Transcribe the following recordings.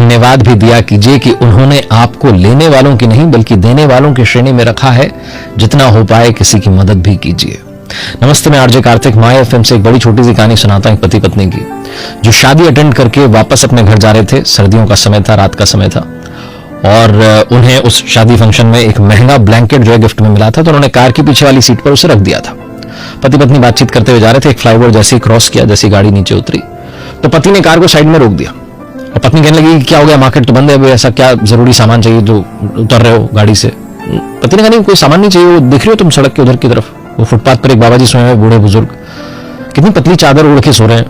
धन्यवाद भी दिया कीजिए कि उन्होंने आपको लेने वालों की नहीं बल्कि देने वालों की श्रेणी में रखा है। जितना हो पाए किसी की मदद भी कीजिए। नमस्ते, मैं आरजे कार्तिक माय एफएम से एक बड़ी छोटी सी कहानी सुनाता हूं पति पत्नी की, जो शादी अटेंड करके वापस अपने घर जा रहे थे। सर्दियों का समय था, रात का समय था, और उन्हें उस शादी फंक्शन में एक महंगा ब्लैंकेट जो है गिफ्ट में मिला था, तो उन्होंने कार की पीछे वाली सीट पर उसे रख दिया था। पति पत्नी बातचीत करते हुए जा रहे थे। एक फ्लाईओवर जैसे ही क्रॉस किया, जैसी गाड़ी नीचे उतरी तो पति ने कार को साइड में रोक दिया और पत्नी कहने लगी, क्या हो गया, मार्केट तो बंद है, ऐसा क्या जरूरी सामान चाहिए जो उतर रहे हो गाड़ी से? पति ने कहा, नहीं कोई सामान नहीं चाहिए, वो दिख रही हो तुम सड़क के उधर की तरफ, वो फुटपाथ पर एक बाबा जी सोए हुए, बूढ़े बुजुर्ग, कितनी पतली चादर ओढ़ के सो रहे हैं।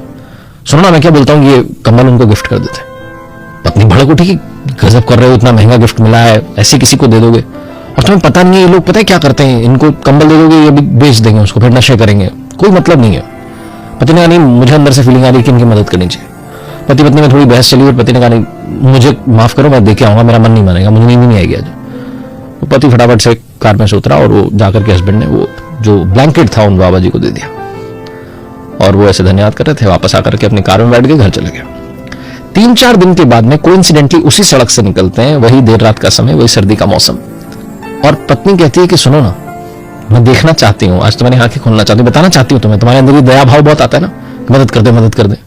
सुनो ना, मैं क्या बोलता हूँ, ये कंबल उनको गिफ्ट कर देते। पत्नी भड़क उठी कि गजब कर रहे हो, इतना महंगा गिफ्ट मिला है, ऐसे किसी को दे दोगे? और तुम्हें पता नहीं है ये लोग पता है क्या करते हैं, इनको कंबल दे दोगे ये भी बेच देंगे उसको, फिर नशे करेंगे, कोई मतलब नहीं है। पति ने कहा, नहीं मुझे अंदर से फीलिंग आ रही है कि इनकी मदद करनी चाहिए। पति पत्नी में थोड़ी बहस चली और पति ने कहा, नहीं मुझे माफ करो, मैं देके आऊंगा, मेरा मन नहीं मानेगा, मुझे नींद नहीं आएगी आज। तो पति फटाफट से कार में से उतरा और वो जाकर के हस्बैंड ने वो जो ब्लैंकेट था उन बाबा जी को दे दिया, और वो ऐसे धन्यवाद कर रहे थे। वापस आकर के अपनी कार में बैठ के घर चले गए। 3-4 दिन के बाद में कोइंसिडेंटली उसी सड़क से निकलते हैं, वही देर रात का समय, वही सर्दी का मौसम, और पत्नी कहती है कि सुनो ना, मैं देखना चाहती हूँ, आज तुम्हारी आंखें खोलना चाहती हूँ, बताना चाहती हूँ तुम्हें, तुम्हारे अंदर ये दया भाव बहुत आता है ना, मदद कर दे मदद कर दे।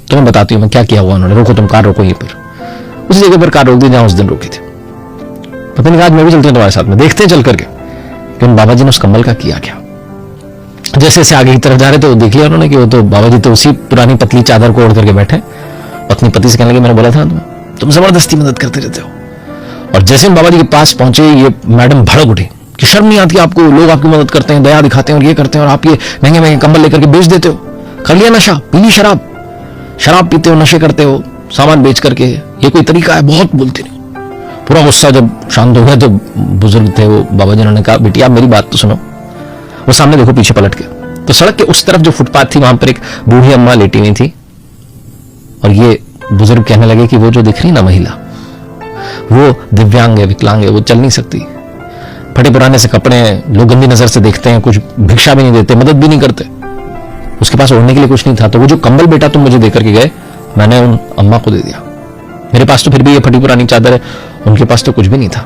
तुम्हें बताती हूँ मैं क्या किया हुआ उन्होंने। रोको, तुम कार रोको यहीं पर। उसी जगह पर कार रोक दी जहां उस दिन रोकी थी। पत्नी ने कहा, आज मैं भी चलती हूँ तुम्हारे साथ में, देखते हैं चल करके कि उन बाबा जी ने उस कंबल का किया क्या। जैसे जैसे आगे की तरफ जा रहे थे वो देख लिया उन्होंने कि वो तो बाबा जी तो उसी पुरानी पतली चादर को ओढ़ करके बैठे। पत्नी पति से कहने लगी, मैंने बोला था ना तुम जबरदस्ती मदद करते रहते हो। और जैसे हम बाबा जी के पास पहुंचे, ये मैडम भड़क उठी कि शर्म नहीं आती आपको, लोग आपकी मदद करते हैं, दया दिखाते हैं और ये करते हैं, और आप ये महंगे महंगे कंबल लेकर के बेच देते हो। कर लिया नशा, पी ली शराब, शराब पीते हो, नशे करते हो, सामान बेच करके, ये कोई तरीका है? बहुत बोलते नहीं। पूरा गुस्सा जब शांत हो गया तो बुजुर्ग थे वो बाबा जी, उन्होंने कहा, बेटी आप मेरी बात तो सुनो। वो सामने देखो पीछे पलट के, तो सड़क के उस तरफ जो फुटपाथ थी वहां पर एक बूढ़ी अम्मा लेटी हुई थी, और ये बुजुर्ग कहने लगे कि वो जो दिख रही ना महिला, वो दिव्यांग है, विकलांग है, वो चल नहीं सकती, फटे पुराने से कपड़े हैं, लोग गंदी नजर से देखते हैं, कुछ भिक्षा भी नहीं देते, मदद भी नहीं करते, उसके पास ओढ़ने के लिए कुछ नहीं था, तो वो जो कंबल बेटा तुम मुझे देकर के गए, मैंने उन अम्मा को दे दिया। मेरे पास तो फिर भी ये फटी पुरानी चादर है, उनके पास तो कुछ भी नहीं था।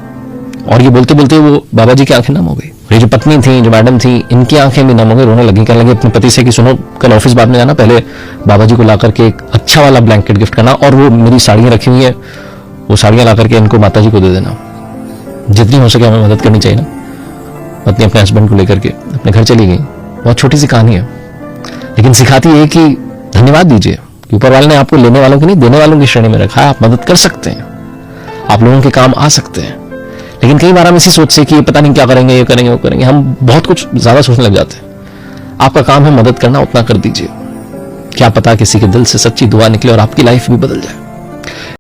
और ये बोलते बोलते वो बाबा जी की आंखें नम हो गई। ये जो पत्नी थी, जो मैडम थी, इनकी आंखें भी नम हो गई, रोने लगी। कहने लगी अपने पति से कि सुनो, कल ऑफिस बाद में जाना, पहले बाबा जी को ला करके एक अच्छा वाला ब्लैंकेट गिफ्ट करना, और वो मेरी साड़ियां रखी हुई है, वो साड़ियां ला करके इनको माता जी को दे देना। जितनी हो सके हमें मदद करनी चाहिए ना। पत्नी अपने हस्बैंड को लेकर के अपने घर चली गई। बहुत छोटी सी कहानी है, लेकिन सिखाती है कि धन्यवाद दीजिए कि ऊपर वाले ने आपको लेने वालों की नहीं देने वालों की श्रेणी में रखा है। आप मदद कर सकते हैं, आप लोगों के काम आ सकते हैं, लेकिन कई बार हम इसी सोच से कि ये पता नहीं क्या करेंगे, ये करेंगे, वो करेंगे, हम बहुत कुछ ज्यादा सोचने लग जाते हैं। आपका काम है मदद करना, उतना कर दीजिए। क्या पता किसी के दिल से सच्ची दुआ निकले और आपकी लाइफ भी बदल जाए।